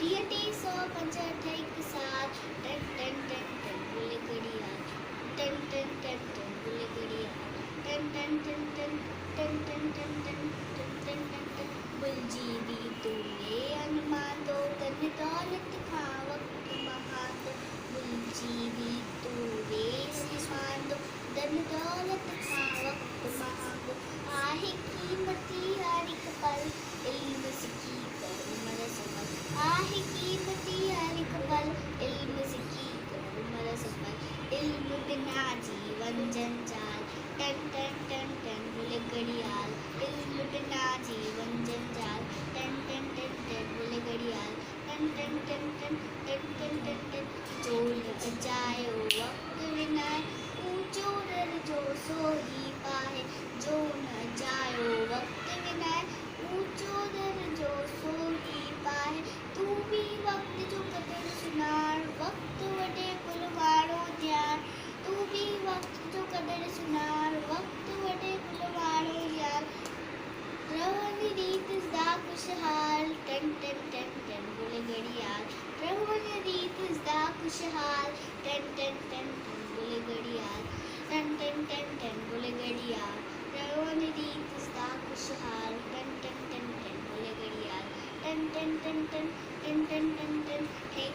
TT 165 के साथ ton टन टन टन बोले घड़ियाल, टन टन टन टन बोले घड़ियाल, टन टन टन टन टन टन टन टन टन टन टन टन। बुलजीबी तूने अनुमान दो, धन दौलत खा वक्त महा दो। बुलजीबी तूने अनुमान दो, धन दौलत खा वक्त महा दो। आहे कीमती हर एक पल, इल्म सीखी कर उम्र सफल। आहे कीमती हर एक पल, इल्म सीखी कर उम्र सफल। इल्म बिना जीवन जंजाल, टन टन टन टन बोले घड़ियाल। इल्म बिना जीवन जंजाल, टन टन टन टन बोले घड़ियाल, टन टन टन टन टन टन टन टन। जो न जायो वक्त विनाय, ऊंचो दर जो सो ही पाए। जो न जायो वक्त विनाय, ऊंचो दर जो सो ही पाए। तू भी वक्त जो कदर सुनार, वक्त वडे कुल वारो ध्यान। तू भी वक्त जो कदर सुनार, वक्त वडे कुल वारो ध्यान। रवनि रीत दा खुशहाल, टन टन टन टन बोले घड़ियाल। रवनि रीत दा खुशहाल, टन टन टन टन बोले घड़ियाल, टन टन टन टन बोले घड़ियाल। रवनि रीत दा खुशहाल, टन टन टन टन बोले घड़ियाल, टन टन टन टन टन टन टन टन। हे